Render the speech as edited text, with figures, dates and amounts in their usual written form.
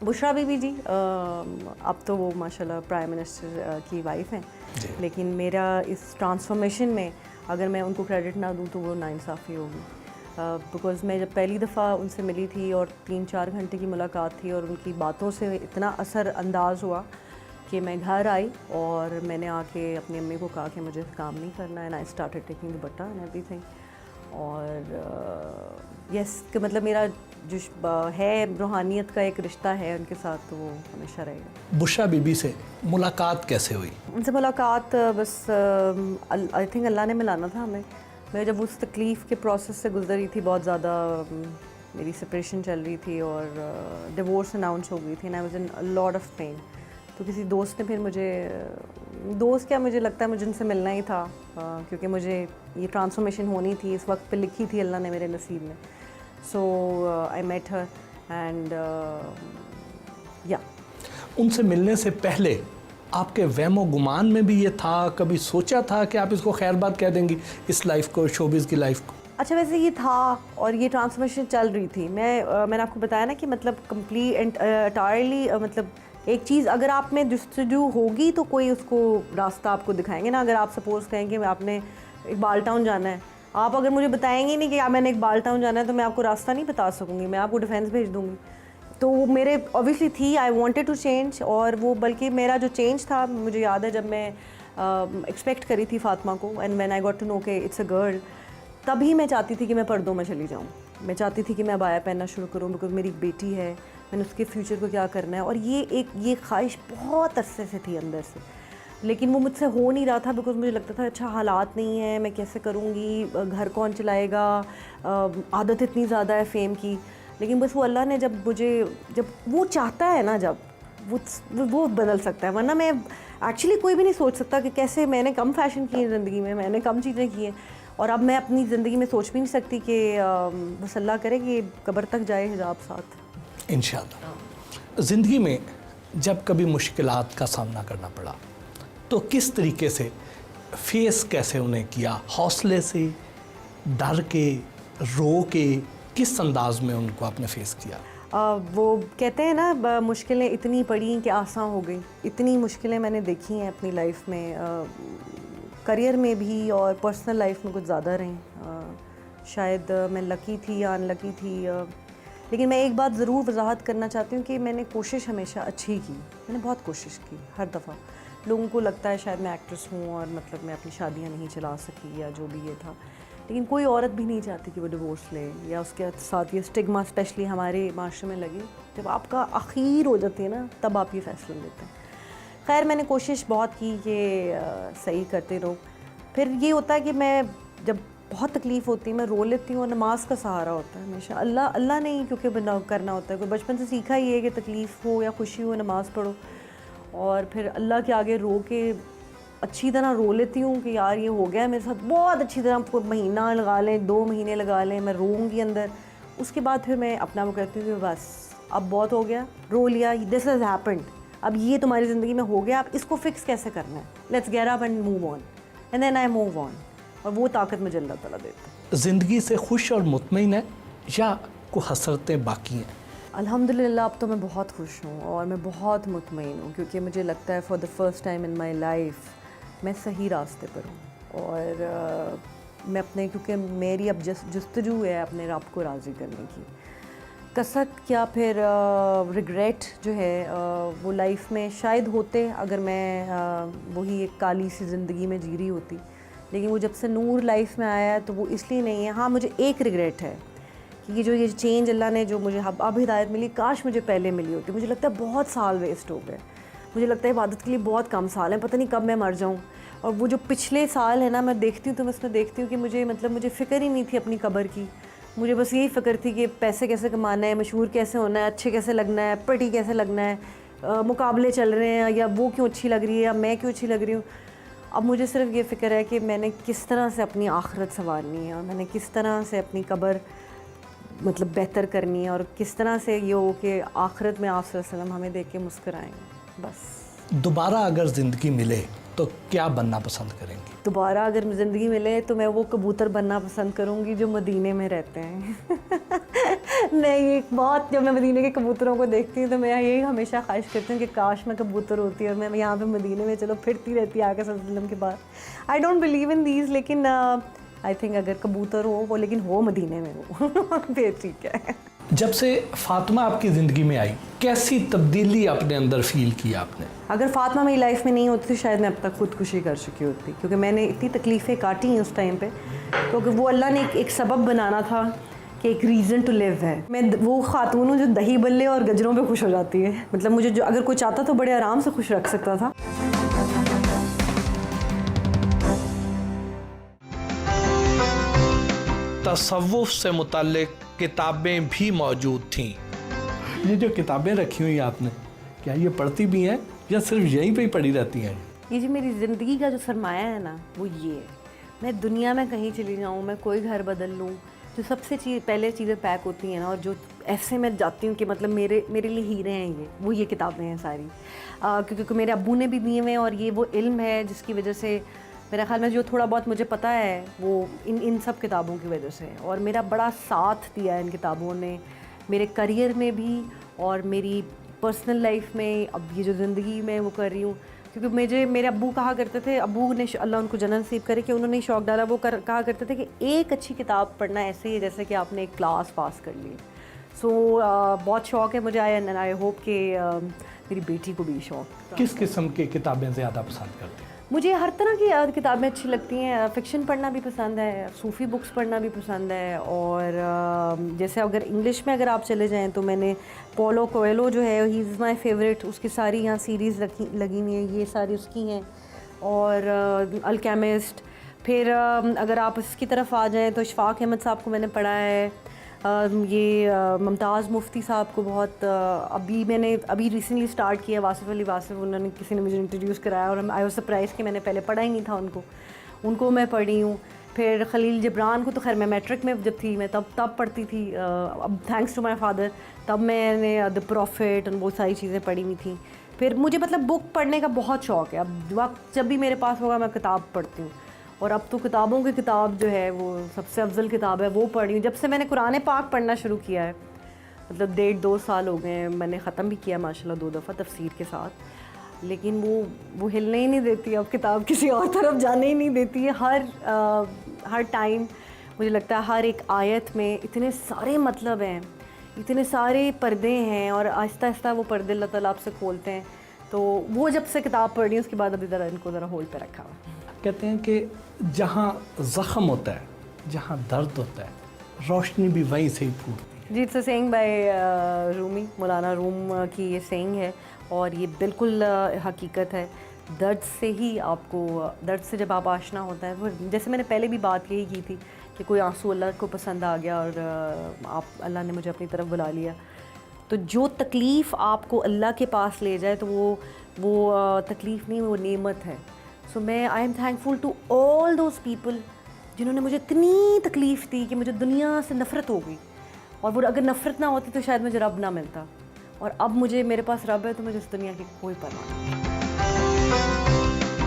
Bushra be B G اب تو وہ ماشاءاللہ پرائم منسٹر کی وائف ہیں، لیکن میرا اس ٹرانسفارمیشن میں اگر میں ان کو کریڈٹ نہ دوں تو وہ ناانصافی ہوگی، بیکاز میں جب پہلی دفعہ ان سے ملی تھی اور 3-4 گھنٹے کی ملاقات تھی اور ان کی باتوں سے اتنا اثر انداز ہوا کہ میں گھر آئی اور میں نے آ کے اپنی امی کو کہا کہ مجھے کام نہیں کرنا ہے، and I started taking dupatta and every thing. اور یس کہ مطلب میرا جو ہے روحانیت کا ایک رشتہ ہے ان کے ساتھ، تو وہ ہمیشہ رہے گا. بشریٰ بی بی سے ملاقات کیسے ہوئی؟ ان سے ملاقات بس آئی تھنک اللہ نے ملانا تھا ہمیں. میں جب اس تکلیف کے پروسیس سے گزر رہی تھی، بہت زیادہ میری سپریشن چل رہی تھی اور ڈیورس اناؤنس ہو گئی تھی، and I was in lot of pain. تو کسی دوست نے پھر مجھے لگتا ہے مجھے ان سے ملنا ہی تھا، کیونکہ مجھے یہ ٹرانسفارمیشن ہونی تھی، اس وقت پہ لکھی تھی اللہ نے میرے نصیب میں. سو آئی میٹ ہر اینڈ یا. ان سے ملنے سے پہلے آپ کے وہم و گمان میں بھی یہ تھا، کبھی سوچا تھا کہ آپ اس کو خیر بات کہہ دیں گی، اس لائف کو، شوبز کی لائف کو؟ اچھا ویسے یہ تھا اور یہ ٹرانسفارمیشن چل رہی تھی. میں نے آپ کو بتایا نا کہ مطلب کمپلیٹ انٹائرلی مطلب ایک چیز اگر آپ میں جستجو ہوگی تو کوئی اس کو راستہ آپ کو دکھائیں گے نا. اگر آپ سپوز کہیں کہ آپ نے اقبال ٹاؤن جانا ہے، آپ اگر مجھے بتائیں گے نہیں کہ میں نے اقبال ٹاؤن جانا ہے تو میں آپ کو راستہ نہیں بتا سکوں گی، میں آپ کو ڈیفینس بھیج دوں گی. تو وہ میرے اوبویسلی تھی، آئی وانٹیڈ ٹو چینج. اور وہ بلکہ میرا جو چینج تھا، مجھے یاد ہے جب میں ایکسپیکٹ کری تھی فاطمہ کو، and when I got to know کہ اٹس اے گرل، تبھی میں چاہتی تھی کہ میں پردوں میں چلی جاؤں. میں چاہتی تھی کہ میں عبایا پہننا شروع کروں، بیکاز میری ایک بیٹی ہے، میں نے اس کے فیوچر کو کیا کرنا ہے. اور یہ خواہش بہت عرصے سے تھی اندر سے، لیکن وہ مجھ سے ہو نہیں رہا تھا، بیکاز مجھے لگتا تھا اچھا حالات نہیں ہیں، میں کیسے کروں گی، گھر کون چلائے گا، عادت اتنی زیادہ ہے فیم کی. لیکن بس وہ اللہ نے جب وہ چاہتا ہے نا، جب وہ بدل سکتا ہے. ورنہ میں ایکچولی کوئی بھی نہیں سوچ سکتا کہ کیسے میں نے کم فیشن کی ہے زندگی میں نے کم چیزیں کی ہیں، اور اب میں اپنی زندگی میں سوچ بھی نہیں سکتی کہ بس اللہ کرے کہ قبر تک جائے حجاب ساتھ انشاءاللہ. زندگی میں جب کبھی مشکلات کا سامنا کرنا پڑا تو کس طریقے سے فیس کیسے انہیں کیا؟ حوصلے سے، ڈر کے، رو کے، کس انداز میں ان کو آپ نے فیس کیا؟ وہ کہتے ہیں نا مشکلیں اتنی پڑیں کہ آسان ہو گئی. اتنی مشکلیں میں نے دیکھی ہیں اپنی لائف میں، کریئر میں بھی اور پرسنل لائف میں کچھ زیادہ رہیں. شاید میں لکی تھی یا ان لکی تھی، لیکن میں ایک بات ضرور وضاحت کرنا چاہتی ہوں کہ میں نے کوشش ہمیشہ اچھی کی. میں نے بہت کوشش کی ہر دفعہ. لوگوں کو لگتا ہے شاید میں ایکٹریس ہوں اور مطلب میں اپنی شادیاں نہیں چلا سکی یا جو بھی یہ تھا، لیکن کوئی عورت بھی نہیں چاہتی کہ وہ ڈیورس لے، یا اس کے ساتھ یہ اسٹگما اسپیشلی ہمارے معاشرے میں لگے. جب آپ کا اخیر ہو جاتی ہے نا، تب آپ یہ فیصلہ لیتے ہیں. خیر میں نے کوشش بہت کی کہ صحیح کرتے رہو. پھر یہ ہوتا ہے کہ میں جب بہت تکلیف ہوتی ہے میں رو لیتی ہوں، اور نماز کا سہارا ہوتا ہے ہمیشہ. اللہ نے ہی کیونکہ کرنا ہوتا ہے، کوئی بچپن سے سیکھا ہی ہے کہ تکلیف ہو یا خوشی ہو نماز پڑھو. اور پھر اللہ کے آگے رو کے اچھی طرح رو لیتی ہوں کہ یار یہ ہو گیا میرے ساتھ. بہت اچھی طرح مہینہ لگا لیں، 2 مہینے لگا لیں، میں روں گی اندر. اس کے بعد پھر میں اپنا وہ کہتی ہوں کہ بس اب بہت ہو گیا، رو لیا، دس ہیز ہیپنڈ، اب یہ تمہاری زندگی میں ہو گیا، اب اس کو فکس کیسے کرنا ہے، let's get up and move on, and then I move on. اور وہ طاقت مجھے اللہ تعالیٰ دیتا ہے. زندگی سے خوش اور مطمئن ہے یا کوئی حسرتیں باقی ہیں؟ الحمدللہ اب تو میں بہت خوش ہوں اور میں بہت مطمئن ہوں، کیونکہ مجھے لگتا ہے for the first time in my life میں صحیح راستے پر ہوں. اور میں اپنے کیونکہ میری اب جستجو ہے اپنے رب کو راضی کرنے کی. کسک یا پھر ریگریٹ جو ہے وہ لائف میں شاید ہوتے اگر میں وہی ایک کالی سی زندگی میں جی رہی ہوتی، لیکن وہ جب سے نور لائف میں آیا ہے تو وہ اس لیے نہیں ہے. ہاں مجھے ایک ریگریٹ ہے کہ یہ چینج اللہ نے جو مجھے اب ہدایت ملی، کاش مجھے پہلے ملی ہوتی. مجھے لگتا ہے بہت سال ویسٹ ہو گئے. مجھے لگتا ہے عبادت کے لیے بہت کم سال ہیں، پتہ نہیں کب میں مر جاؤں. اور وہ جو پچھلے سال ہے نا، میں دیکھتی ہوں تو میں اس میں دیکھتی ہوں کہ مجھے فکر ہی نہیں تھی اپنی قبر کی. مجھے بس یہی فکر تھی کہ پیسے کیسے کمانا ہے، مشہور کیسے ہونا ہے، اچھے کیسے لگنا ہے، پریٹی کیسے لگنا ہے، مقابلے چل رہے ہیں، یا وہ کیوں اچھی لگ رہی ہے یا میں کیوں اچھی لگ رہی ہوں. اب مجھے صرف یہ فکر ہے کہ میں نے کس طرح سے اپنی آخرت سنوارنی ہے، اور میں نے کس طرح سے اپنی قبر مطلب بہتر کرنی ہے، اور کس طرح سے یہ ہو کہ آخرت میں آپ صلی اللہ علیہ وسلم ہمیں دیکھ کے مسکرائیں گے. بس دوبارہ اگر زندگی ملے تو کیا بننا پسند کریں گی؟ دوبارہ اگر زندگی ملے تو میں وہ کبوتر بننا پسند کروں گی جو مدینے میں رہتے ہیں. نہیں بہت، جب میں مدینے کے کبوتروں کو دیکھتی ہوں تو میں یہی ہمیشہ خواہش کرتی ہوں کہ کاش میں کبوتر ہوتی اور میں یہاں پہ مدینے میں چلو پھرتی رہتی آقا صلی اللہ علیہ وسلم کے بعد. I don't believe in these, لیکن آئی تھنک اگر کبوتر ہو وہ لیکن ہو مدینے میں ہو پھر ٹھیک ہے. جب سے فاطمہ آپ کی زندگی میں آئی کیسی تبدیلی اپنے اندر فیل کی آپ نے؟ اگر فاطمہ میری لائف میں نہیں ہوتی تو شاید میں اب تک خودکشی کر چکی ہوتی، کیونکہ میں نے اتنی تکلیفیں کاٹی ہیں اس ٹائم پہ، کیونکہ وہ اللہ نے ایک سبب بنانا تھا کہ ایک ریزن ٹو لیو ہے. میں وہ خاتون ہوں جو دہی بلے اور گجروں پہ خوش ہو جاتی ہے. مطلب مجھے جو اگر کوئی چاہتا تو بڑے آرام سے خوش رکھ سکتا تھا. تصوف سے متعلق کتابیں بھی موجود تھیں. یہ جو کتابیں رکھی ہوئی آپ نے، کیا یہ پڑھتی بھی ہیں یا صرف یہیں پہ ہی پڑھی رہتی ہیں؟ یہ جو میری زندگی کا جو سرمایہ ہے نا وہ یہ ہے. میں دنیا میں کہیں چلی جاؤں، میں کوئی گھر بدل لوں، جو سب سے پہلے چیزیں پیک ہوتی ہیں نا اور جو ایسے میں جاتی ہوں کہ مطلب میرے لیے ہیرے ہیں وہ یہ کتابیں ہیں ساری. کیونکہ میرے ابو نے بھی دیے ہوئے ہیں اور یہ وہ علم ہے جس کی وجہ سے میرا خیال میں جو تھوڑا بہت مجھے پتہ ہے وہ ان سب کتابوں کی وجہ سے. اور میرا بڑا ساتھ دیا ہے ان کتابوں نے میرے کریئر میں بھی اور میری پرسنل لائف میں. اب یہ جو زندگی میں وہ کر رہی ہوں، کیونکہ میرے ابو کہا کرتے تھے، ابو نے اللہ ان کو جنت نصیب کرے کہ انہوں نے شوق ڈالا، وہ کہا کرتے تھے کہ ایک اچھی کتاب پڑھنا ایسے ہی ہے جیسے کہ آپ نے ایک کلاس پاس کر لی. سو بہت شوق ہے مجھے، آئی ہوپ کہ میری بیٹی کو بھی شوق. کس قسم کی کتابیں زیادہ پسند کرتے ہیں؟ مجھے ہر طرح کی کتابیں اچھی لگتی ہیں. فکشن پڑھنا بھی پسند ہے، صوفی بکس پڑھنا بھی پسند ہے. اور جیسے اگر انگلش میں اگر آپ چلے جائیں تو میں نے پولو کویلو جو ہے ہی از مائی فیوریٹ، اس کی ساری یہاں سیریز لگی ہوئی ہیں، یہ ساری اس کی ہیں. اور الکیمسٹ. پھر اگر آپ اس کی طرف آ جائیں تو اشفاق احمد صاحب کو میں نے پڑھا ہے. یہ ممتاز مفتی صاحب کو بہت میں نے ابھی ریسنٹلی اسٹارٹ کیا. واصف علی واصف، انہوں نے کسی نے مجھے انٹروڈیوس کرایا اور آئی واز سرپرائز کہ میں نے پہلے پڑھا ہی نہیں تھا ان کو میں پڑھی ہوں. پھر خلیل جبران کو تو خیر میں میٹرک میں جب تھی میں تب پڑھتی تھی. اب تھینکس ٹو مائی فادر تب میں نے دا پروفیٹ اور وہ ساری چیزیں پڑھی ہوئی تھیں. پھر مجھے مطلب بک پڑھنے کا بہت شوق ہے. اب وقت جب بھی میرے پاس ہوگا میں کتاب پڑھتی ہوں. اور اب تو کتابوں کی کتاب جو ہے وہ سب سے افضل کتاب ہے، وہ پڑھی ہوں. جب سے میں نے قرآن پاک پڑھنا شروع کیا ہے، مطلب 1.5-2 سال ہو گئے ہیں. میں نے ختم بھی کیا ماشاءاللہ 2 دفعہ تفسیر کے ساتھ، لیکن وہ ہلنے ہی نہیں دیتی. اب کتاب کسی اور طرف جانے ہی نہیں دیتی ہے. ہر ٹائم مجھے لگتا ہے ہر ایک آیت میں اتنے سارے مطلب ہیں، اتنے سارے پردے ہیں، اور آہستہ آہستہ وہ پردے اللہ تعالیٰ آپ سے کھولتے ہیں. تو وہ جب سے کتاب پڑھ رہی ہوں اس کے بعد ابھی ذرا ان کو ذرا ہولڈ پہ رکھا ہوا. کہتے ہیں کہ جہاں زخم ہوتا ہے، جہاں درد ہوتا ہے، روشنی بھی وہیں سے ہی پھوٹتی ہے. جی اٹس اے سینگ بائی رومی، مولانا روم کی یہ سینگ ہے اور یہ بالکل حقیقت ہے. درد سے ہی آپ کو، درد سے جب آپ آشنا ہوتا ہے، جیسے میں نے پہلے بھی بات یہی کی تھی کہ کوئی آنسو اللہ کو پسند آ گیا اور اللہ نے مجھے اپنی طرف بلا لیا. تو جو تکلیف آپ کو اللہ کے پاس لے جائے تو وہ تکلیف نہیں، وہ نعمت ہے. سو میں I am thankful to all those people جنہوں نے مجھے اتنی تکلیف دی کہ مجھے دنیا سے نفرت ہو گئی. اور وہ اگر نفرت نہ ہوتی تو شاید مجھے رب نہ ملتا. اور اب میرے پاس رب ہے تو مجھے اس دنیا کی کوئی پرواہ نہیں.